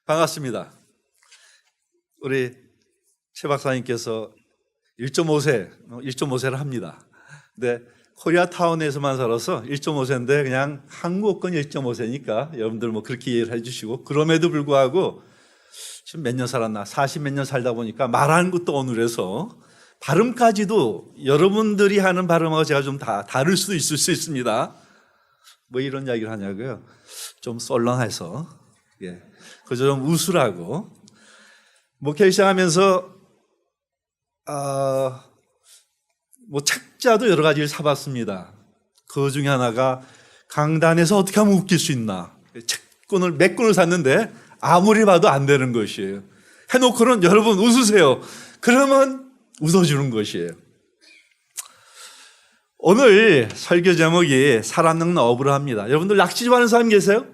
반갑습니다. 우리 최 박사님께서 1.5세를 합니다. 근데 코리아타운에서만 살아서 1.5세인데 그냥 한국권 1.5세니까 여러분들 뭐 그렇게 이해를 해주시고, 그럼에도 불구하고 지금 몇 년 살았나, 40 몇 년 살다 보니까 말하는 것도 어눌해서 발음까지도 여러분들이 하는 발음하고 제가 좀 다 다를 수도 있을 수 있습니다. 뭐 이런 이야기를 하냐고요? 좀 썰렁해서, 그저 좀 웃으라고. 목회 시작하면서 뭐 책자도 여러 가지를 사봤습니다. 그 중에 하나가 강단에서 어떻게 하면 웃길 수 있나, 책권을 몇 권을 샀는데 아무리 봐도 안 되는 것이에요. 해놓고는 여러분 웃으세요. 그러면 웃어주는 것이에요. 오늘 설교 제목이 사람 낚는 어부를 합니다. 여러분들 낚시 좋아하는 사람 계세요?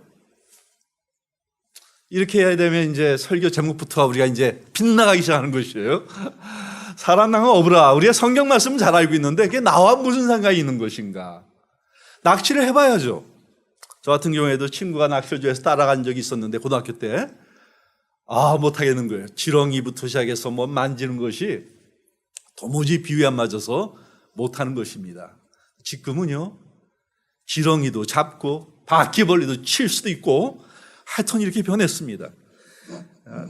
이렇게 해야 되면 이제 설교 제목부터 우리가 이제 빗나가기 시작하는 것이에요. 사람 낚는 어부라. 우리가 성경 말씀은 잘 알고 있는데 그게 나와 무슨 상관이 있는 것인가? 낚시를 해봐야죠. 저 같은 경우에도 친구가 낚시를 좋아해서 따라간 적이 있었는데, 고등학교 때 못하겠는 거예요. 지렁이부터 시작해서 뭐 만지는 것이 도무지 비위에 안 맞아서 못하는 것입니다. 지금은요, 지렁이도 잡고 바퀴벌레도 칠 수도 있고 하여튼 이렇게 변했습니다.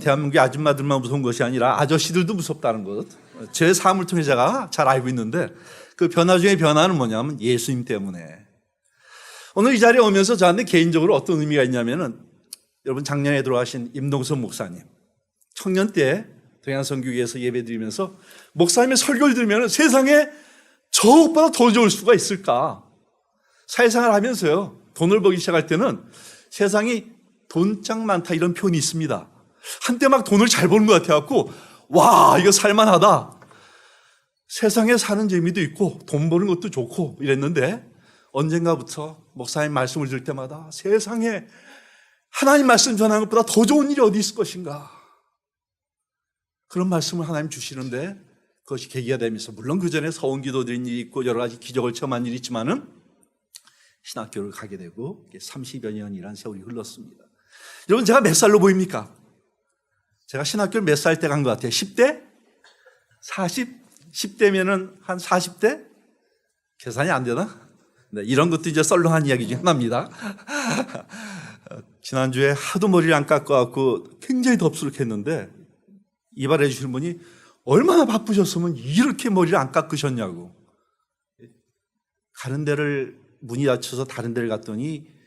대한민국의 아줌마들만 무서운 것이 아니라 아저씨들도 무섭다는 것, 제 삶을 통해 제가 잘 알고 있는데, 그 변화 중에 변화는 뭐냐면 예수님 때문에. 오늘 이 자리에 오면서 저한테 개인적으로 어떤 의미가 있냐면은, 여러분 작년에 돌아가신 임동선 목사님, 청년 때 동양선교회에서 예배드리면서 목사님의 설교를 들으면 세상에 저것보다 더 좋을 수가 있을까? 사회생활 하면서요, 돈을 벌기 시작할 때는 세상이 돈짱 많다 이런 표현이 있습니다. 한때 막 돈을 잘 버는 것 같아갖고 와, 이거 살만하다, 세상에 사는 재미도 있고 돈 버는 것도 좋고 이랬는데, 언젠가부터 목사님 말씀을 들을 때마다 세상에 하나님 말씀 전하는 것보다 더 좋은 일이 어디 있을 것인가, 그런 말씀을 하나님 주시는데, 그것이 계기가 되면서, 물론 그 전에 서원기도 드린 일이 있고 여러 가지 기적을 체험한 일이 있지만은 신학교를 가게 되고 30여 년이라는 세월이 흘렀습니다. 여러분, 제가 몇 살로 보입니까? 제가 신학교를 몇 살 때 간 것 같아요? 10대? 40? 10대면은 한 40대? 계산이 안 되나? 네, 이런 것도 이제 썰렁한 이야기 중 하나입니다. 지난주에 하도 머리를 안 깎아갖고 굉장히 덥수룩했는데, 이발해 주시는 분이 얼마나 바쁘셨으면 이렇게 머리를 안 깎으셨냐고. 가는 데를 문이 닫혀서 다른 데를 갔더니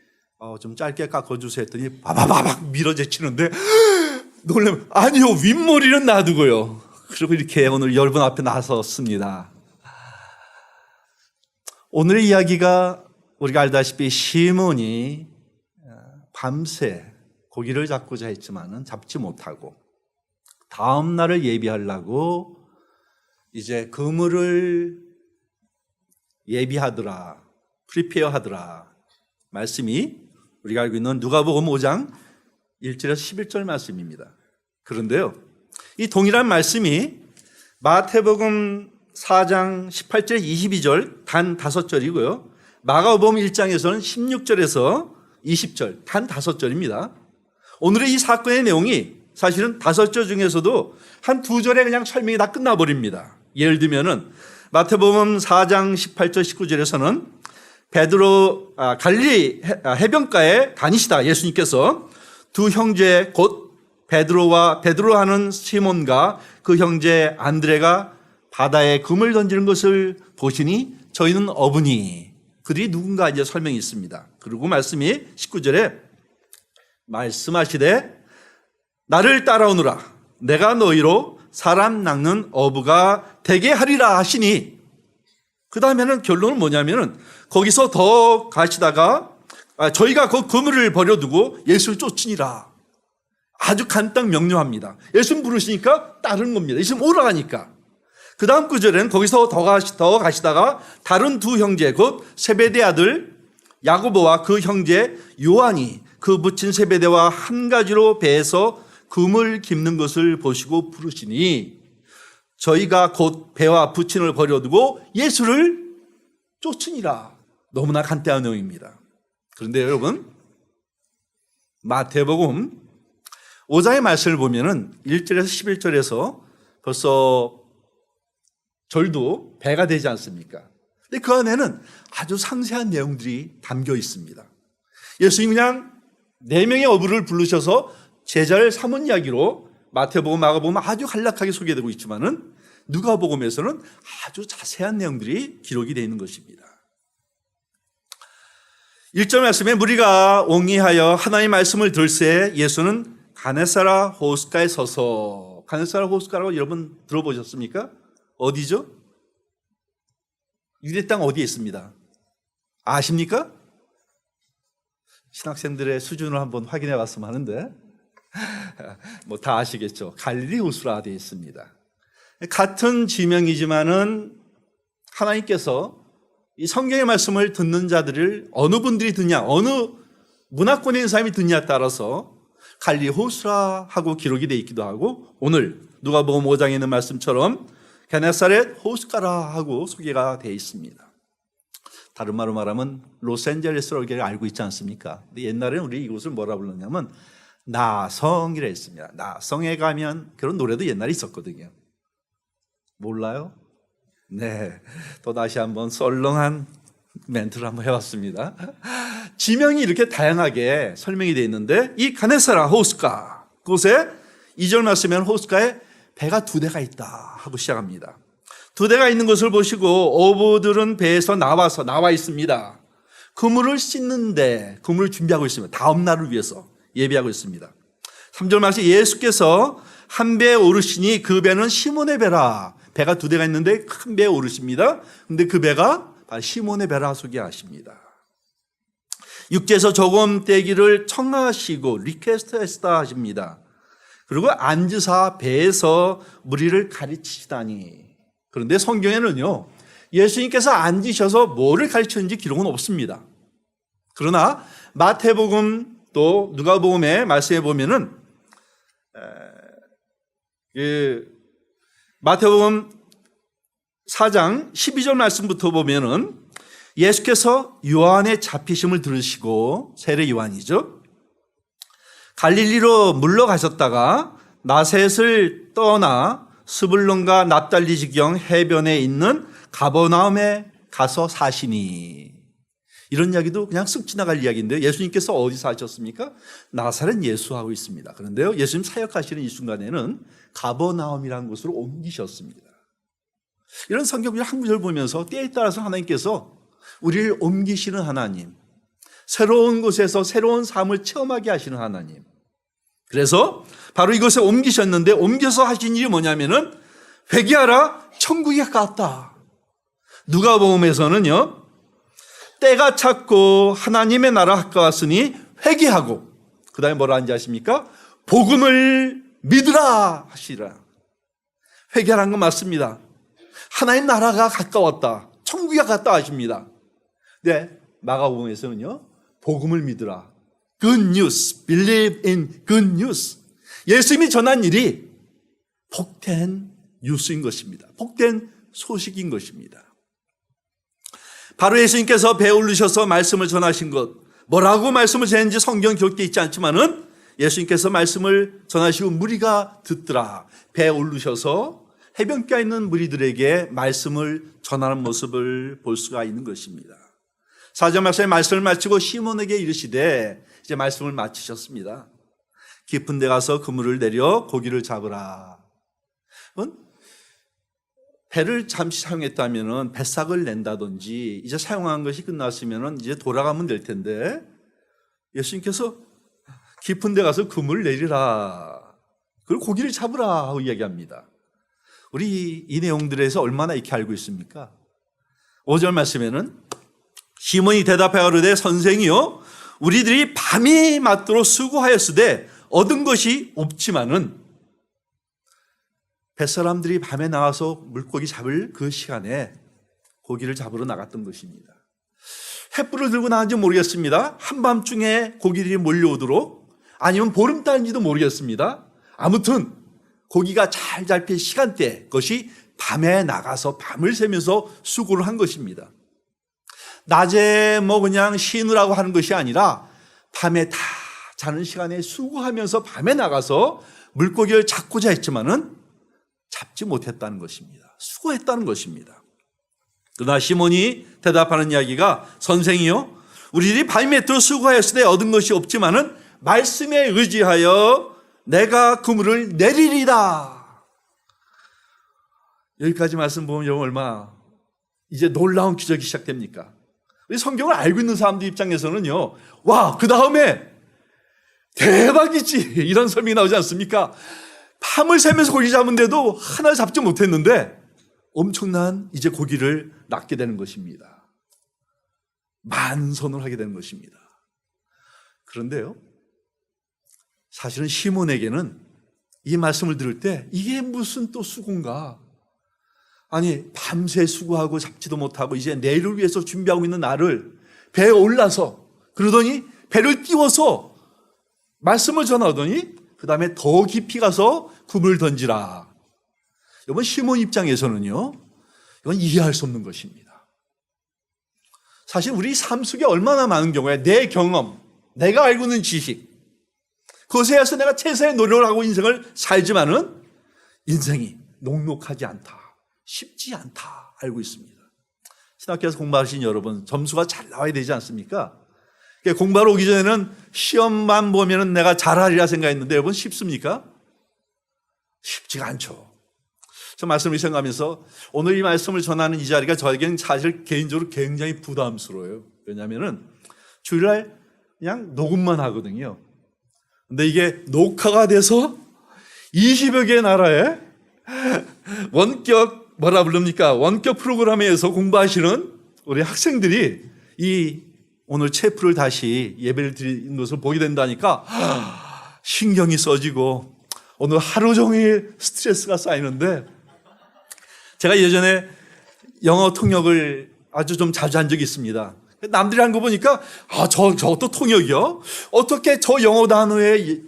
좀 짧게 깎아주세요 했더니 바바바박 밀어제치는데 놀라면, 아니요, 윗머리는 놔두고요. 그리고 이렇게 오늘 여러분 앞에 나섰습니다. 오늘의 이야기가 우리가 알다시피 시몬이 밤새 고기를 잡고자 했지만은 잡지 못하고 다음 날을 예비하려고 이제 그물을 예비하더라, 프리페어 하더라 말씀이 우리가 알고 있는 누가복음 5장 1절에서 11절 말씀입니다. 그런데요, 이 동일한 말씀이 마태복음 4장 18절 22절 단 5절이고요, 마가복음 1장에서는 16절에서 20절 단 5절입니다. 오늘의 이 사건의 내용이 사실은 5절 중에서도 한 2절에 그냥 설명이 다 끝나버립니다. 예를 들면은 마태복음 4장 18절 19절에서는 베드로 갈릴리 해변가에 다니시다가 예수님께서 두 형제 곧 베드로 하는 시몬과 그 형제 안드레가 바다에 금을 던지는 것을 보시니 저희는 어부니, 그들이 누군가 이제 설명이 있습니다. 그리고 말씀이 19절에 말씀하시되 나를 따라오너라, 내가 너희로 사람 낚는 어부가 되게 하리라 하시니, 그 다음에는 결론은 뭐냐면은 거기서 더 가시다가 저희가 그 그물을 버려두고 예수를 쫓으니라. 아주 간단 명료합니다. 예수님 부르시니까 따르는 겁니다. 예수님 오라가니까. 그 다음 구절에는 거기서 더 가시다가 다른 두 형제 곧 세베대 아들 야고보와 그 형제 요한이 그 부친 세베대와 한 가지로 배에서 금을 깁는 것을 보시고 부르시니 저희가 곧 배와 부친을 버려두고 예수를 쫓으니라. 너무나 간단한 내용입니다. 그런데 여러분, 마태복음 5장의 말씀을 보면은 1절에서 11절에서 벌써 절도 배가 되지 않습니까? 근데 그 안에는 아주 상세한 내용들이 담겨 있습니다. 예수님이 그냥 4명의 어부를 부르셔서 제자를 삼은 이야기로 마태복음, 마가복음 아주 간략하게 소개되고 있지만은 누가복음에서는 아주 자세한 내용들이 기록이 되어 있는 것입니다. 1절 말씀에 무리가 옹이하여 하나님의 말씀을 들새 예수는 가네사라 호숫가에 서서, 가네사라 호숫가라고 여러분 들어보셨습니까? 어디죠? 유대 땅 어디에 있습니다? 아십니까? 신학생들의 수준을 한번 확인해 봤으면 하는데 뭐 다 아시겠죠? 갈릴리 호수라 되어 있습니다. 같은 지명이지만은 하나님께서 이 성경의 말씀을 듣는 자들을 어느 분들이 듣냐, 어느 문화권에 있는 사람이 듣냐에 따라서 갈릴리 호수라 하고 기록이 되어 있기도 하고, 오늘 누가복음 5장에 있는 말씀처럼 게네사렛 호숫가라 하고 소개가 되어 있습니다. 다른 말로 말하면 로스앤젤레스로 우리가 알고 있지 않습니까? 근데 옛날에는 우리 이곳을 뭐라 불렀냐면 나성이라 했습니다. 나성에 가면, 그런 노래도 옛날에 있었거든요. 몰라요? 네, 또 다시 한번 썰렁한 멘트를 한번 해봤습니다. 지명이 이렇게 다양하게 설명이 되어 있는데, 이 가네사라 호숫가, 그곳에 2절 말씀에는 호숫가에 배가 2대가 있다 하고 시작합니다. 2대가 있는 것을 보시고 어부들은 배에서 나와 있습니다. 그물을 씻는데, 그물을 준비하고 있습니다. 다음 날을 위해서 예비하고 있습니다. 3절 말씀, 예수께서 한 배에 오르시니 그 배는 시몬의 배라. 배가 2대가 있는데 큰 배에 오르십니다. 근데 그 배가 시몬의 배라 소개하십니다. 6절에서 조금 떼기를 청하시고 리퀘스트 했다 하십니다. 그리고 앉으사 배에서 무리를 가르치시다니. 그런데 성경에는요, 예수님께서 앉으셔서 뭐를 가르쳤는지 기록은 없습니다. 그러나 마태복음 또 누가복음의 말씀에 보면은 마태복음 4장 12절 말씀부터 보면은 예수께서 요한의 잡히심을 들으시고, 세례 요한이죠, 갈릴리로 물러가셨다가 나셋을 떠나 스불론과 납달리 지경 해변에 있는 가버나움에 가서 사시니. 이런 이야기도 그냥 쓱 지나갈 이야기인데요, 예수님께서 어디 사셨습니까? 나사렛 예수하고 있습니다. 그런데요, 예수님 사역하시는 이 순간에는 가버나움이라는 곳으로 옮기셨습니다. 이런 성경 한 구절 보면서 때에 따라서 하나님께서 우리를 옮기시는 하나님, 새로운 곳에서 새로운 삶을 체험하게 하시는 하나님. 그래서 바로 이곳에 옮기셨는데, 옮겨서 하신 일이 뭐냐면은 회개하라, 천국이 가깝다. 누가복음에서는요, 때가 찼고 하나님의 나라 가까웠으니 회개하고, 그 다음에 뭐라 하는지 아십니까? 복음을 믿으라 하시라. 회개하라는 건 맞습니다. 하나님 나라가 가까웠다, 천국이 가깝다 하십니다. 네, 마가복음에서는요, 복음을 믿으라, good news, believe in good news. 예수님이 전한 일이 복된 뉴스인 것입니다. 복된 소식인 것입니다. 바로 예수님께서 배에 오르셔서 말씀을 전하신 것, 뭐라고 말씀을 전했는지 성경 기록되어 있지 않지만은 예수님께서 말씀을 전하시고 무리가 듣더라. 배에 오르셔서 해변가에 있는 무리들에게 말씀을 전하는 모습을 볼 수가 있는 것입니다. 4절 말씀에 말씀을 마치고 시몬에게 이르시되, 이제 말씀을 마치셨습니다. 깊은 데 가서 그물을 내려 고기를 잡으라. 배를 잠시 사용했다면 뱃삭을 낸다든지 이제 사용한 것이 끝났으면 이제 돌아가면 될 텐데, 예수님께서 깊은 데 가서 그물을 내리라, 그리고 고기를 잡으라 하고 이야기합니다. 우리 이 내용들에서 얼마나 익히 알고 있습니까? 5절 말씀에는 시몬이 대답하여 이르되 선생이요, 우리들이 밤이 맞도록 수고하였으되 얻은 것이 없지만은, 뱃사람들이 밤에 나와서 물고기 잡을 그 시간에 고기를 잡으러 나갔던 것입니다. 횃불을 들고 나왔는지 모르겠습니다. 한밤중에 고기들이 몰려오도록, 아니면 보름달인지도 모르겠습니다. 아무튼 고기가 잘 잡힐 시간대, 그것이 밤에 나가서 밤을 새면서 수고를 한 것입니다. 낮에 뭐 그냥 쉬느라고 하는 것이 아니라 밤에 다 자는 시간에 수고하면서 밤에 나가서 물고기를 잡고자 했지만은 잡지 못했다는 것입니다. 수고했다는 것입니다. 그러나 시몬이 대답하는 이야기가 선생이요, 우리들이 밤낮으로 수고하였을 때 얻은 것이 없지만은 말씀에 의지하여 내가 그물을 내리리다. 여기까지 말씀 보면 여러분 얼마나 이제 놀라운 기적이 시작됩니까? 우리 성경을 알고 있는 사람들 입장에서는요, 와, 그 다음에 대박이지, 이런 설명이 나오지 않습니까? 밤을 새면서 고기 잡은데도 하나 잡지 못했는데 엄청난 이제 고기를 낚게 되는 것입니다. 만선을 하게 되는 것입니다. 그런데요, 사실은 시몬에게는 이 말씀을 들을 때 이게 무슨 또 수고인가? 아니, 밤새 수고하고 잡지도 못하고 이제 내일을 위해서 준비하고 있는 나를 배에 올라서, 그러더니 배를 띄워서 말씀을 전하더니 그 다음에 더 깊이 가서 굽을 던지라. 여러분, 시몬 입장에서는요, 이건 이해할 수 없는 것입니다. 사실 우리 삶 속에 얼마나 많은 경우에 내 경험, 내가 알고 있는 지식, 그것에 의해서 내가 최선의 노력을 하고 인생을 살지만은 인생이 녹록하지 않다, 쉽지 않다 알고 있습니다. 신학교에서 공부하신 여러분, 점수가 잘 나와야 되지 않습니까? 공부하러 오기 전에는 시험만 보면은 내가 잘하리라 생각했는데 여러분, 쉽습니까? 쉽지가 않죠. 저 말씀을 생각하면서 오늘 이 말씀을 전하는 이 자리가 저에게는 사실 개인적으로 굉장히 부담스러워요. 왜냐하면은 주일날 그냥 녹음만 하거든요. 근데 이게 녹화가 돼서 20여 개의 나라에 원격, 뭐라 부릅니까? 원격 프로그램에서 공부하시는 우리 학생들이 이 오늘 체프를 다시 예배를 드리는 것을 보게 된다니까 신경이 써지고 오늘 하루 종일 스트레스가 쌓이는데, 제가 예전에 영어 통역을 아주 좀 자주 한 적이 있습니다. 남들이 한 거 보니까 저것도 통역이요? 어떻게 저 영어 단어에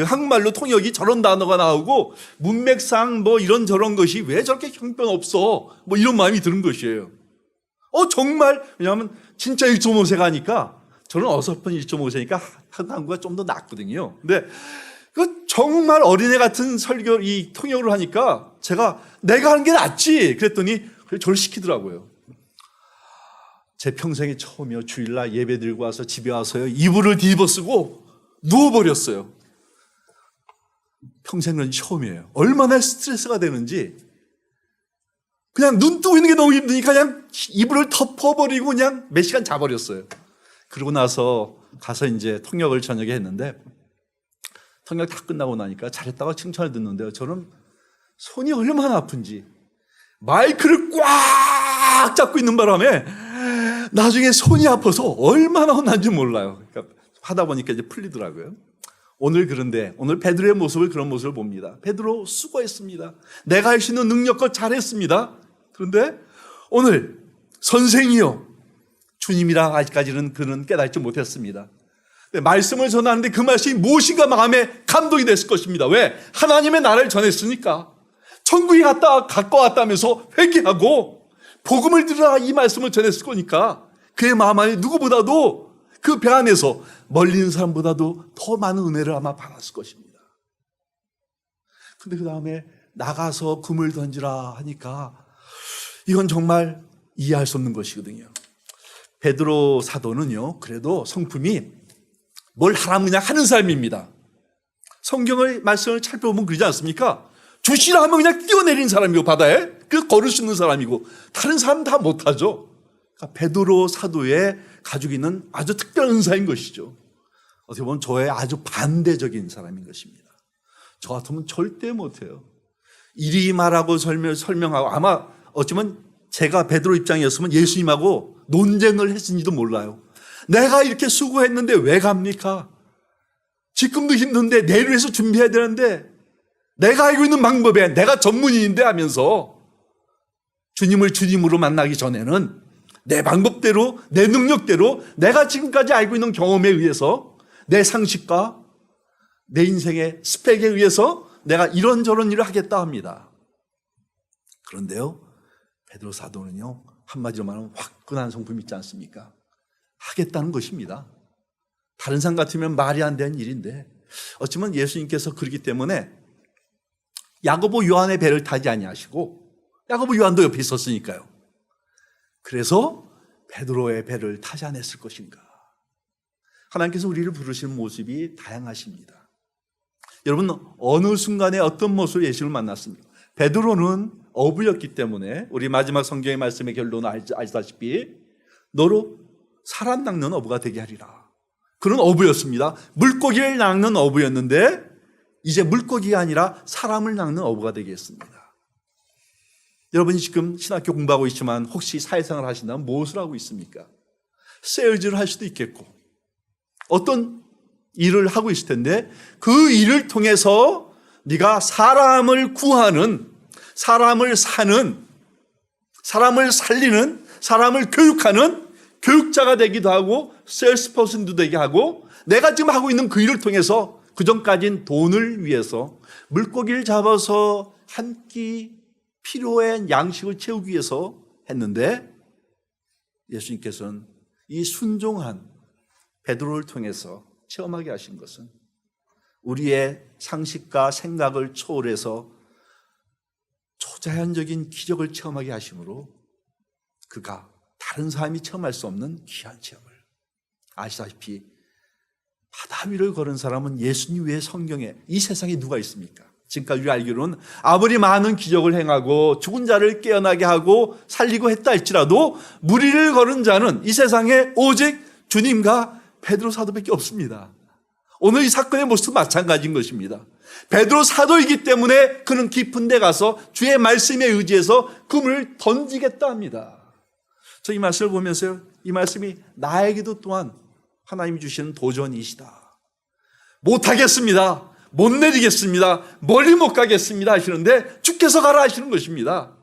한국말로 통역이 저런 단어가 나오고 문맥상 뭐 이런저런 것이 왜 저렇게 형편없어? 뭐 이런 마음이 드는 것이에요. 정말, 왜냐하면 진짜 1.5세가 하니까, 저는 어설픈 1.5세니까 한국어가 좀 더 낫거든요. 근데 그 정말 어린애 같은 이 통역을 하니까 내가 하는 게 낫지 그랬더니 저를 시키더라고요. 제 평생에 처음이요. 주일날 예배 드리고 와서 집에 와서요, 이불을 뒤집어 쓰고 누워버렸어요. 평생은 처음이에요. 얼마나 스트레스가 되는지. 그냥 눈 뜨고 있는 게 너무 힘드니까 그냥 이불을 덮어버리고 그냥 몇 시간 자버렸어요. 그러고 나서 가서 이제 통역을 저녁에 했는데, 통역 다 끝나고 나니까 잘했다고 칭찬을 듣는데요, 저는 손이 얼마나 아픈지 마이크를 꽉 잡고 있는 바람에 나중에 손이 아파서 얼마나 혼난지 몰라요. 그러니까 하다 보니까 이제 풀리더라고요. 그런데 오늘 베드로의 모습을, 그런 모습을 봅니다. 베드로 수고했습니다. 내가 할 수 있는 능력껏 잘했습니다. 그런데 오늘 선생이요, 주님이라 아직까지는 그는 깨닫지 못했습니다. 말씀을 전하는데 그 말씀이 무엇인가 마음에 감동이 됐을 것입니다. 왜? 하나님의 나라를 전했으니까. 천국에 갖고 왔다면서 회개하고 복음을 들으라, 이 말씀을 전했을 거니까 그의 마음 안에 누구보다도, 그 배 안에서 멀리 있는 사람보다도 더 많은 은혜를 아마 받았을 것입니다. 근데 그 다음에 나가서 금을 던지라 하니까 이건 정말 이해할 수 없는 것이거든요. 베드로 사도는요, 그래도 성품이 뭘 하라면 그냥 하는 사람입니다. 성경의 말씀을 살펴보면 그러지 않습니까? 주시라 하면 그냥 뛰어내리는 사람이고, 바다에 그 걸을 수 있는 사람이고, 다른 사람 다 못하죠. 그러니까 베드로 사도의 가지고 있는 아주 특별한 은사인 것이죠. 어떻게 보면 저의 아주 반대적인 사람인 것입니다. 저 같으면 절대 못해요. 이리 말하고 설명하고, 아마 어쩌면 제가 베드로 입장이었으면 예수님하고 논쟁을 했은지도 몰라요. 내가 이렇게 수고했는데 왜 갑니까? 지금도 힘든데 내일 위해서 준비해야 되는데, 내가 알고 있는 방법에 내가 전문인인데 하면서 주님을 주님으로 만나기 전에는 내 방법대로, 내 능력대로, 내가 지금까지 알고 있는 경험에 의해서, 내 상식과 내 인생의 스펙에 의해서 내가 이런저런 일을 하겠다 합니다. 그런데요, 베드로 사도는요, 한마디로 말하면 화끈한 성품이 있지 않습니까? 하겠다는 것입니다. 다른 사람 같으면 말이 안 되는 일인데 어쩌면 예수님께서 그렇기 때문에 야고보 요한의 배를 타지 아니하시고 야고보 요한도 옆에 있었으니까요. 그래서 베드로의 배를 타지 않았을 것인가. 하나님께서 우리를 부르시는 모습이 다양하십니다. 여러분 어느 순간에 어떤 모습으로 예수를 만났습니까? 베드로는 어부였기 때문에 우리 마지막 성경의 말씀의 결론을 아시다시피 너로 사람 낚는 어부가 되게 하리라. 그런 어부였습니다. 물고기를 낚는 어부였는데 이제 물고기가 아니라 사람을 낚는 어부가 되겠습니다. 여러분이 지금 신학교 공부하고 있지만 혹시 사회생활 하신다면 무엇을 하고 있습니까? 세일즈를 할 수도 있겠고 어떤 일을 하고 있을 텐데 그 일을 통해서 네가 사람을 구하는, 사람을 사는, 사람을 살리는, 사람을 교육하는 교육자가 되기도 하고 세일스퍼슨도 되게 하고 내가 지금 하고 있는 그 일을 통해서 그전까지는 돈을 위해서 물고기를 잡아서 한 끼 필요한 양식을 채우기 위해서 했는데 예수님께서는 이 순종한 베드로를 통해서 체험하게 하신 것은 우리의 상식과 생각을 초월해서 초자연적인 기적을 체험하게 하심으로 그가 다른 사람이 체험할 수 없는 귀한 체험을 아시다시피 바다 위를 걸은 사람은 예수님 외에 성경에 이 세상에 누가 있습니까? 지금까지 우리가 알기로는 아무리 많은 기적을 행하고 죽은 자를 깨어나게 하고 살리고 했다 할지라도 물 위를 걸은 자는 이 세상에 오직 주님과 베드로 사도밖에 없습니다. 오늘 이 사건의 모습도 마찬가지인 것입니다. 베드로 사도이기 때문에 그는 깊은 데 가서 주의 말씀에 의지해서 그물을 던지겠다 합니다. 저 이 말씀을 보면서요, 이 말씀이 나에게도 또한 하나님이 주시는 도전이시다. 못하겠습니다. 못 내리겠습니다. 멀리 못 가겠습니다 하시는데 주께서 가라 하시는 것입니다.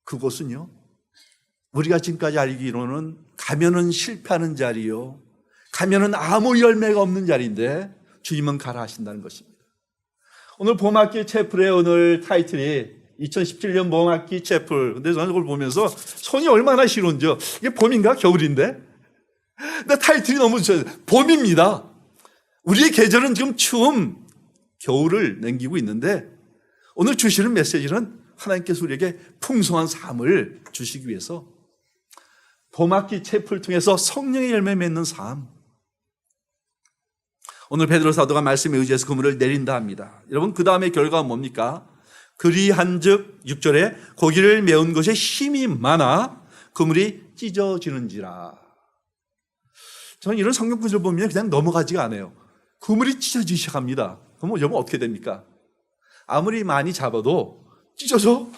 그곳은요, 우리가 지금까지 알기로는 가면은 실패하는 자리요, 가면은 아무 열매가 없는 자리인데 주님은 가라 하신다는 것입니다. 오늘 봄학기 채플의 오늘 타이틀이 2017년 봄학기 채플. 근데 저는 그걸 보면서 손이 얼마나 시려운지요. 이게 봄인가 겨울인데? 근데 타이틀이 너무 좋아요. 봄입니다. 우리의 계절은 지금 추움, 겨울을 남기고 있는데 오늘 주시는 메시지는 하나님께서 우리에게 풍성한 삶을 주시기 위해서 봄학기 채플을 통해서 성령의 열매 맺는 삶. 오늘 베드로 사도가 말씀에 의지해서 그물을 내린다 합니다. 여러분 그 다음에 결과가 뭡니까? 그리한즉 6절에 고기를 메운 것에 힘이 많아 그물이 찢어지는지라. 저는 이런 성경 구절을 보면 그냥 넘어가지가 않아요. 그물이 찢어지기 시작합니다. 그러면 여러분 어떻게 됩니까? 아무리 많이 잡아도 찢어져.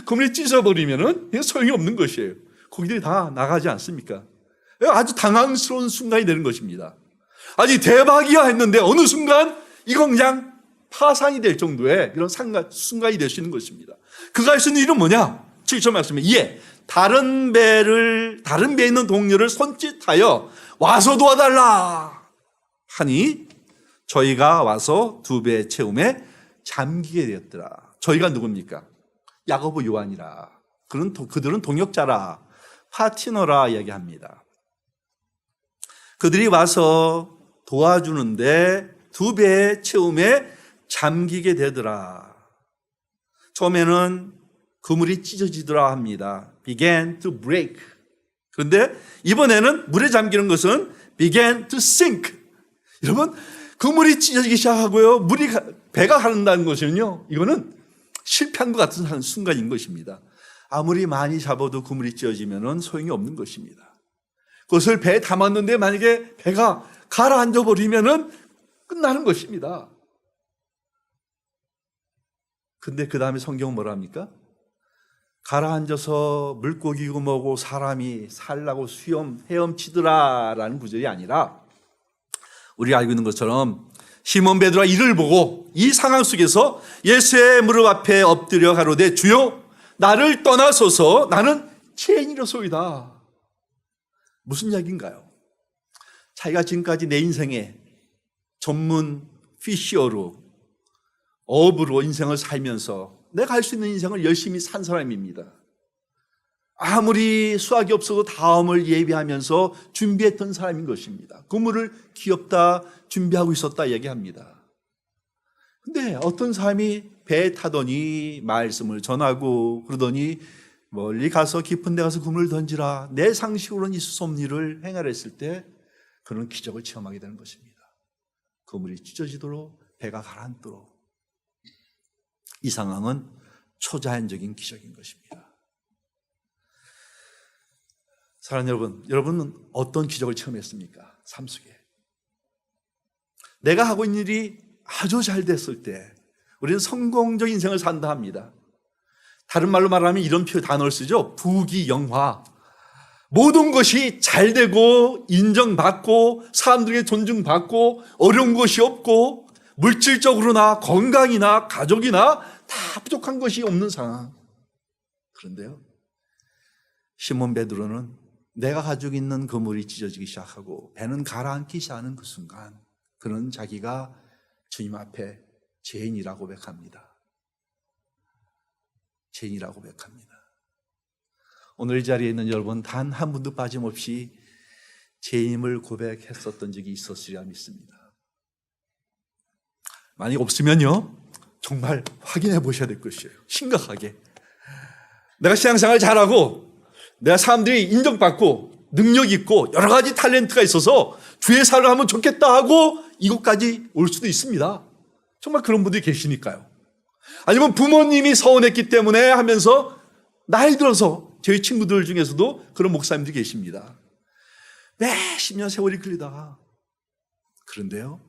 그물이 찢어버리면 소용이 없는 것이에요. 고기들이 다 나가지 않습니까? 아주 당황스러운 순간이 되는 것입니다. 아니 대박이야 했는데 어느 순간 이건 그냥 파산이 될 정도의 그런 순간이 될 수 있는 것입니다. 그가 할 수 있는 일은 뭐냐? 7절 말씀에 다른 배에 있는 동료를 손짓하여 와서 도와달라 하니 저희가 와서 2배 채움에 잠기게 되었더라. 저희가 누굽니까? 야고보 요한이라. 그들은 동역자라, 파트너라 이야기합니다. 그들이 와서 도와주는데 2배 채움에 잠기게 되더라. 처음에는 그물이 찢어지더라 합니다. began to break. 그런데 이번에는 물에 잠기는 것은 began to sink. 여러분, 그물이 찢어지기 시작하고요, 배가 가른다는 것은요, 이거는 실패한 것 같은 순간인 것입니다. 아무리 많이 잡아도 그물이 찢어지면 소용이 없는 것입니다. 그것을 배에 담았는데 만약에 배가 가라앉아 버리면 끝나는 것입니다. 근데 그 다음에 성경은 뭐라 합니까? 가라앉아서 물고기고 뭐고 사람이 살라고 헤엄치더라라는 구절이 아니라 우리가 알고 있는 것처럼 시몬 베드로가 이를 보고 이 상황 속에서 예수의 무릎 앞에 엎드려 가로되 주여 나를 떠나소서 나는 죄인이로소이다. 무슨 이야기인가요? 자기가 지금까지 내 인생에 전문 피셔로 어부로 인생을 살면서 내가 할 수 있는 인생을 열심히 산 사람입니다. 아무리 수학이 없어도 다음을 예비하면서 준비했던 사람인 것입니다. 그물을 귀엽다 준비하고 있었다 얘기합니다. 근데 어떤 사람이 배에 타더니 말씀을 전하고 그러더니 멀리 가서 깊은 데 가서 그물을 던지라, 내 상식으로는 있을 수 없는 일을 행하려 했을 때 그런 기적을 체험하게 되는 것입니다. 그물이 찢어지도록 배가 가라앉도록. 이 상황은 초자연적인 기적인 것입니다. 사랑하는 여러분, 여러분은 어떤 기적을 체험했습니까? 삶 속에. 내가 하고 있는 일이 아주 잘 됐을 때 우리는 성공적인 인생을 산다 합니다. 다른 말로 말하면 이런 단어를 쓰죠. 부귀영화. 모든 것이 잘 되고 인정받고 사람들에게 존중받고 어려운 것이 없고 물질적으로나 건강이나 가족이나 다 부족한 것이 없는 상황. 그런데요, 시몬 베드로는 내가 가지고 있는 그물이 찢어지기 시작하고 배는 가라앉기 시작하는 그 순간 그는 자기가 주님 앞에 죄인이라고 고백합니다. 죄인이라고 고백합니다. 오늘 이 자리에 있는 여러분 단 한 분도 빠짐없이 죄인임을 고백했었던 적이 있었으리라 믿습니다. 만약 없으면요, 정말 확인해 보셔야 될 것이에요. 심각하게. 내가 신앙생활 잘하고 내가 사람들이 인정받고 능력 있고 여러 가지 탤런트가 있어서 주의 사를 하면 좋겠다 하고 이곳까지 올 수도 있습니다. 정말 그런 분들이 계시니까요. 아니면 부모님이 서운했기 때문에 하면서 나이 들어서 저희 친구들 중에서도 그런 목사님들이 계십니다. 몇십 년 세월이 흘리다가. 그런데요,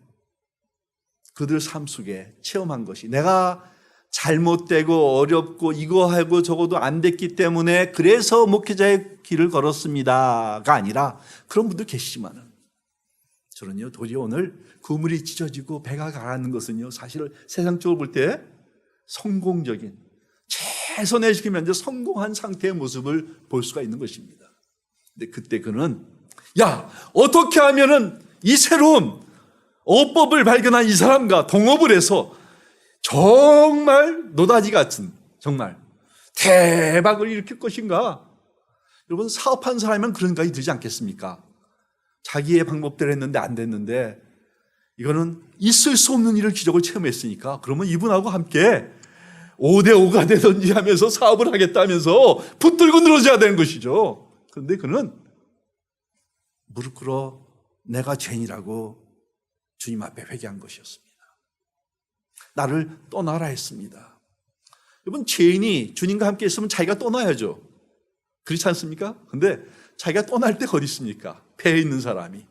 그들 삶 속에 체험한 것이 내가 잘못되고 어렵고 이거 하고 저거도 안 됐기 때문에 그래서 목회자의 길을 걸었습니다가 아니라 그런 분들 계시지만은 저는요, 도리어 오늘 그물이 찢어지고 배가 가라앉는 것은요, 사실 세상적으로 볼 때 성공적인, 최선의 시키면 성공한 상태의 모습을 볼 수가 있는 것입니다. 근데 그때 그는 어떻게 하면은 이 새로운 어법을 발견한 이 사람과 동업을 해서 정말 노다지 같은 정말 대박을 일으킬 것인가? 여러분, 사업한 사람이면 그런 생각이 들지 않겠습니까? 자기의 방법대로 했는데 안 됐는데 이거는 있을 수 없는 일을 기적을 체험했으니까 그러면 이분하고 함께 5대5가 되든지 하면서 사업을 하겠다 하면서 붙들고 늘어져야 되는 것이죠. 그런데 그는 무릎 꿇어 내가 죄인이라고 주님 앞에 회개한 것이었습니다. 나를 떠나라 했습니다. 여러분, 죄인이 주님과 함께 있으면 자기가 떠나야죠. 그렇지 않습니까? 그런데 자기가 떠날 때가 어디 있습니까? 배에 있는 사람이.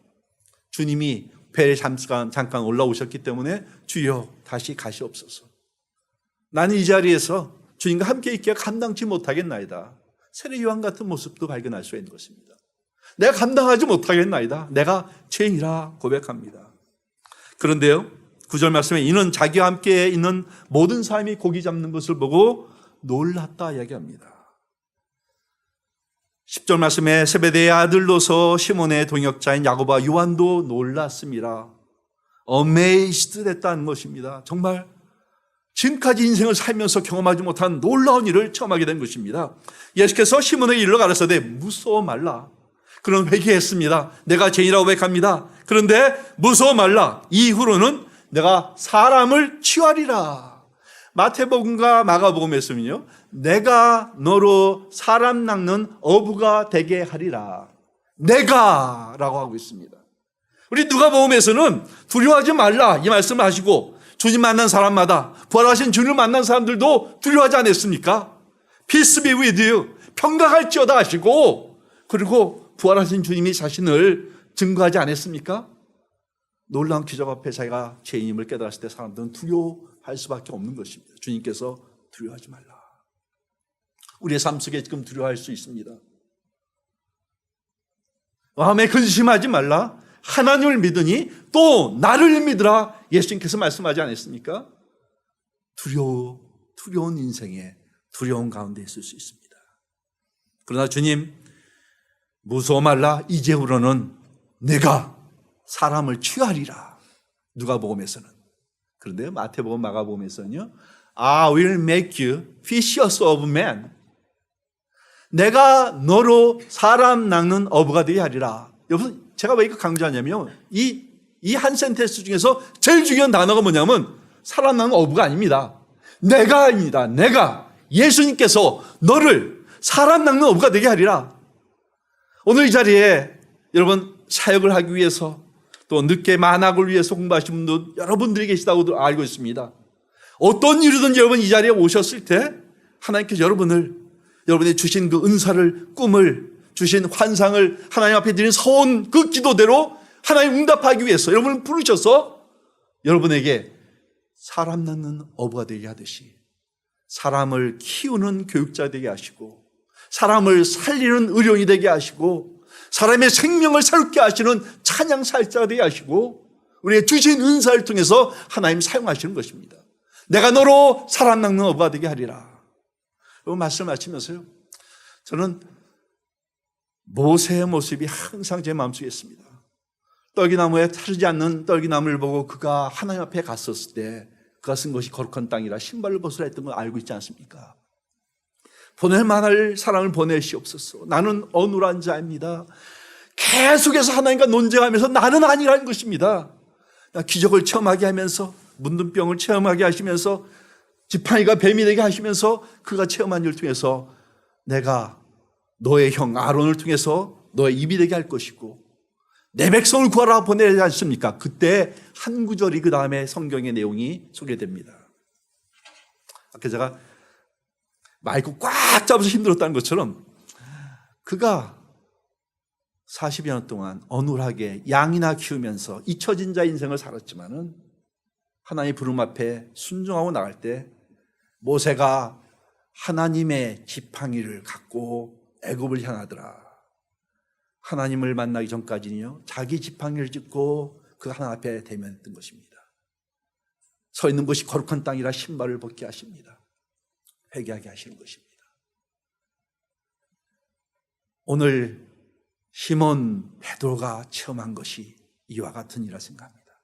주님이 배에 잠깐 올라오셨기 때문에 주여 다시 가시옵소서. 나는 이 자리에서 주님과 함께 있기가 감당치 못하겠나이다. 세례 요한 같은 모습도 발견할 수 있는 것입니다. 내가 감당하지 못하겠나이다. 내가 죄인이라 고백합니다. 그런데요, 9절 말씀에 이는 자기와 함께 있는 모든 사람이 고기 잡는 것을 보고 놀랐다 이야기합니다. 10절 말씀에 세베대의 아들로서 시몬의 동역자인 야고보와 요한도 놀랐습니다. amazed 됐다는 것입니다. 정말 지금까지 인생을 살면서 경험하지 못한 놀라운 일을 체험하게 된 것입니다. 예수께서 시몬에게 일러 가라사대 무서워 말라. 그는 회개했습니다. 내가 죄인이라고 고백합니다. 그런데 무서워 말라. 이후로는 내가 사람을 취하리라. 마태복음과 마가복음에서는요, 내가 너로 사람 낚는 어부가 되게 하리라. 내가 라고 하고 있습니다. 우리 누가복음에서는 두려워하지 말라 이 말씀을 하시고 주님 만난 사람마다 부활하신 주님을 만난 사람들도 두려워하지 않았습니까? Peace be with you. 평강할지어다 하시고 그리고 부활하신 주님이 자신을 증거하지 않았습니까? 놀라운 기적 앞에 자기가 죄인임을 깨달았을 때 사람들은 두려워할 수밖에 없는 것입니다. 주님께서 두려워하지 말라. 우리의 삶 속에 지금 두려워할 수 있습니다. 마음에 근심하지 말라. 하나님을 믿으니 또 나를 믿으라. 예수님께서 말씀하지 않았습니까? 두려운 인생에 두려운 가운데 있을 수 있습니다. 그러나 주님 무서워 말라. 이제후로는 내가 사람을 취하리라. 누가복음에서는. 그런데 마태복음 마가복음에서는요, I will make you fishers of men. 내가 너로 사람 낚는 어부가 되게 하리라. 여러분, 제가 왜 이거 강조하냐면 이 한 센텐스 중에서 제일 중요한 단어가 뭐냐면 사람 낚는 어부가 아닙니다. 내가 아닙니다. 내가 예수님께서 너를 사람 낚는 어부가 되게 하리라. 오늘 이 자리에 여러분 사역을 하기 위해서 또 늦게 만학을 위해서 공부하신 분도 여러분들이 계시다고 알고 있습니다. 어떤 이유든지 여러분 이 자리에 오셨을 때 하나님께서 여러분이 주신 그 은사를, 꿈을, 주신 환상을 하나님 앞에 드린 서원 그 기도대로 하나님 응답하기 위해서 여러분을 부르셔서 여러분에게 사람 낳는 어부가 되게 하듯이 사람을 키우는 교육자 되게 하시고 사람을 살리는 의료인이 되게 하시고 사람의 생명을 새롭게 하시는 찬양 사역자가 되게 하시고 우리의 주신 은사를 통해서 하나님 사용하시는 것입니다. 내가 너로 사람 낚는 어부가 되게 하리라. 여러분 말씀하시면서요, 저는 모세의 모습이 항상 제 마음속에 있습니다. 떨기나무에 타르지 않는 떨기나무를 보고 그가 하나님 앞에 갔었을 때 그가 쓴 것이 거룩한 땅이라 신발을 벗으라 했던 걸 알고 있지 않습니까? 보낼 만할 사람을 보내시옵소서. 나는 어눌한 자입니다. 계속해서 하나님과 논쟁하면서 나는 아니라는 것입니다. 기적을 체험하게 하면서 문둥병을 체험하게 하시면서 지팡이가 뱀이 되게 하시면서 그가 체험한 일을 통해서 내가 너의 형 아론을 통해서 너의 입이 되게 할 것이고 내 백성을 구하라 보내지 않습니까? 그때 한 구절이 그 다음에 성경의 내용이 소개됩니다. 아까 제가 마이크 꽉 잡아서 힘들었다는 것처럼 그가 40여 년 동안 어눌하게 양이나 키우면서 잊혀진 자 인생을 살았지만은 하나님의 부름 앞에 순종하고 나갈 때 모세가 하나님의 지팡이를 갖고 애굽을 향하더라. 하나님을 만나기 전까지는요, 자기 지팡이를 짚고 그 하나님 앞에 대면했던 것입니다. 서 있는 곳이 거룩한 땅이라 신발을 벗게 하십니다. 회개하게 하시는 것입니다. 오늘 시몬 베드로가 체험한 것이 이와 같은 이라 생각합니다.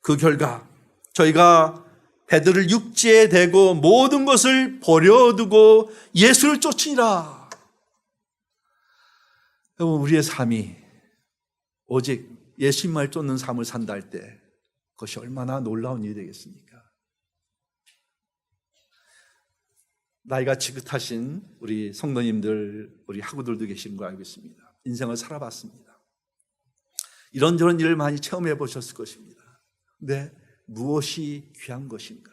그 결과 저희가 베드로를 육지에 대고 모든 것을 버려두고 예수를 쫓으니라. 여러분, 우리의 삶이 오직 예수님을 쫓는 삶을 산다 할 때 그것이 얼마나 놀라운 일이 되겠습니까? 나이가 지긋하신 우리 성도님들, 우리 학우들도 계시는 거 알고 있습니다. 인생을 살아봤습니다. 이런저런 일을 많이 체험해 보셨을 것입니다. 근데 무엇이 귀한 것인가?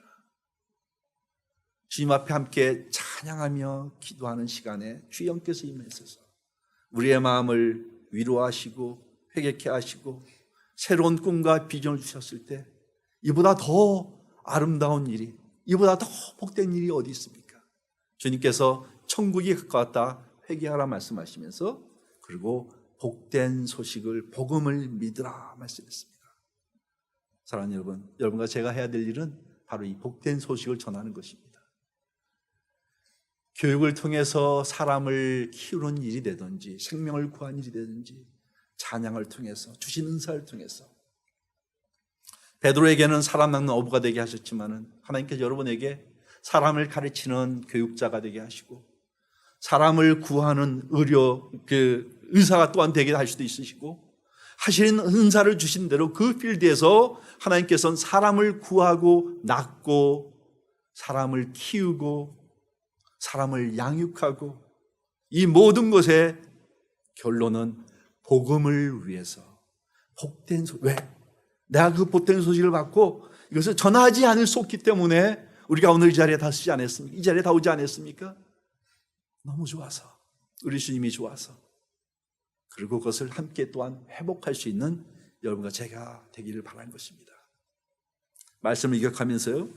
주님 앞에 함께 찬양하며 기도하는 시간에 주님께서 임하셔서 우리의 마음을 위로하시고 회개케 하시고 새로운 꿈과 비전을 주셨을 때 이보다 더 아름다운 일이, 이보다 더 복된 일이 어디 있습니까? 주님께서 천국이 가까웠다 회개하라 말씀하시면서 그리고 복된 소식을, 복음을 믿으라 말씀했습니다. 사랑하는 여러분, 여러분과 제가 해야 될 일은 바로 이 복된 소식을 전하는 것입니다. 교육을 통해서 사람을 키우는 일이 되든지 생명을 구하는 일이 되든지 찬양을 통해서 주신 은사를 통해서 베드로에게는 사람 낚는 어부가 되게 하셨지만은 하나님께서 여러분에게 사람을 가르치는 교육자가 되게 하시고 사람을 구하는 의사가 또한 되게 할 수도 있으시고 하시는 은사를 주신 대로 그 필드에서 하나님께서는 사람을 구하고 낳고 사람을 키우고 사람을 양육하고 이 모든 것의 결론은 복음을 위해서 복된 소식. 왜? 내가 그 복된 소식을 받고 이것을 전하지 않을 수 없기 때문에 우리가 오늘 이 자리에 다 쓰지 않았습니까? 이 자리에 다 오지 않았습니까? 너무 좋아서, 우리 주님이 좋아서, 그리고 그것을 함께 또한 회복할 수 있는 여러분과 제가 되기를 바라는 것입니다. 말씀을 기억하면서요,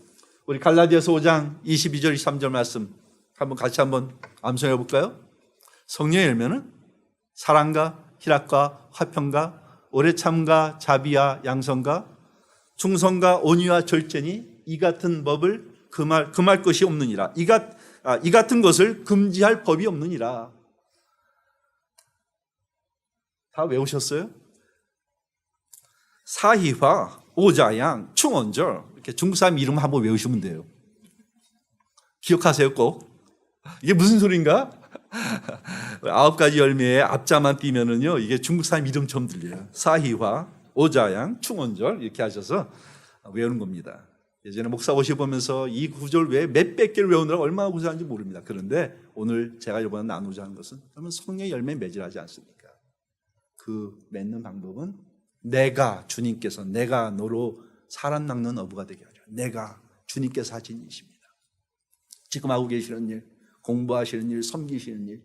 우리 갈라디아서 5장 22절 23절 말씀 같이 한번 암송해 볼까요? 성령의 열매는 사랑과 희락과 화평과 오래 참과 자비와 양선과 충성과 온유와 절제니 이 같은 법을 금할 것이 없느니라. 이 같은 것을 금지할 법이 없느니라. 다 외우셨어요? 사희화, 오자양, 충원절, 이렇게 중국 사람 이름 한번 외우시면 돼요. 기억하세요, 꼭. 이게 무슨 소리인가? 9가지 열매의 앞자만 띄면은요, 이게 중국 사람 이름처럼 들려요. 사희화, 오자양, 충원절 이렇게 하셔서 외우는 겁니다. 예전에 목사 오셔보면서 이 구절 외에 몇백 개를 외우느라 얼마나 고생한지 모릅니다. 그런데 오늘 제가 이번에 나누자 하는 것은 그러면 성령의 열매에 매질하지 않습니까? 그 맺는 방법은 내가, 주님께서 내가 너로 사람 낚는 어부가 되게 하죠. 내가 주님께서 하신 일이십니다. 지금 하고 계시는 일, 공부하시는 일, 섬기시는 일,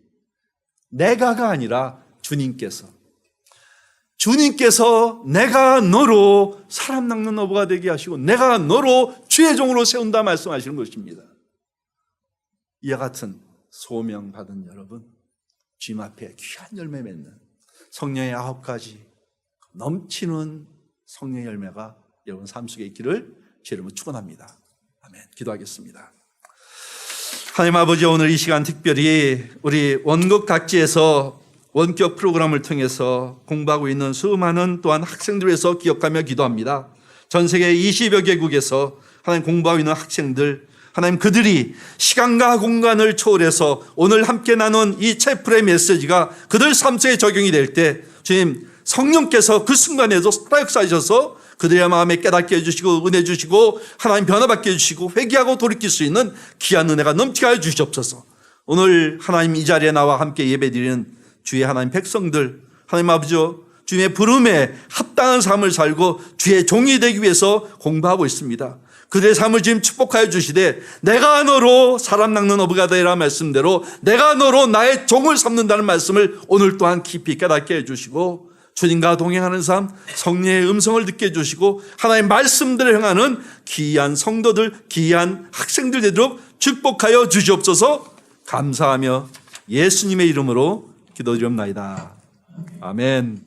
내가가 아니라 주님께서 내가 너로 사람 낚는 어부가 되게 하시고 내가 너로 주의 종으로 세운다 말씀하시는 것입니다. 이와 같은 소명 받은 여러분, 주님 앞에 귀한 열매 맺는 성령의 9가지 넘치는 성령의 열매가 여러분 삶 속에 있기를 주 이름으로 축원합니다. 아멘. 기도하겠습니다. 하나님 아버지, 오늘 이 시간 특별히 우리 원국 각지에서 원격 프로그램을 통해서 공부하고 있는 수많은 또한 학생들을 위해서 기억하며 기도합니다. 전 세계 20여 개국에서 하나님 공부하고 있는 학생들, 하나님 그들이 시간과 공간을 초월해서 오늘 함께 나눈 이 채플의 메시지가 그들 삶 속에 적용이 될 때 주님 성령께서 그 순간에도 살아역사하셔서 그들의 마음에 깨닫게 해주시고 은혜 주시고 하나님 변화받게 해주시고 회개하고 돌이킬 수 있는 귀한 은혜가 넘치게 하여 주시옵소서. 오늘 하나님 이 자리에 나와 함께 예배드리는 주의 하나님 백성들, 하나님 아버지 주님의 부름에 합당한 삶을 살고 주의 종이 되기 위해서 공부하고 있습니다. 그들의 삶을 지금 축복하여 주시되 내가 너로 사람 낚는 어부가 되라 말씀대로 내가 너로 나의 종을 삼는다는 말씀을 오늘 또한 깊이 깨닫게 해주시고 주님과 동행하는 삶, 성령의 음성을 듣게 해주시고 하나님의 말씀들을 행하는 귀한 성도들, 귀한 학생들 되도록 축복하여 주시옵소서. 감사하며 예수님의 이름으로 기도드리옵나이다. 아멘.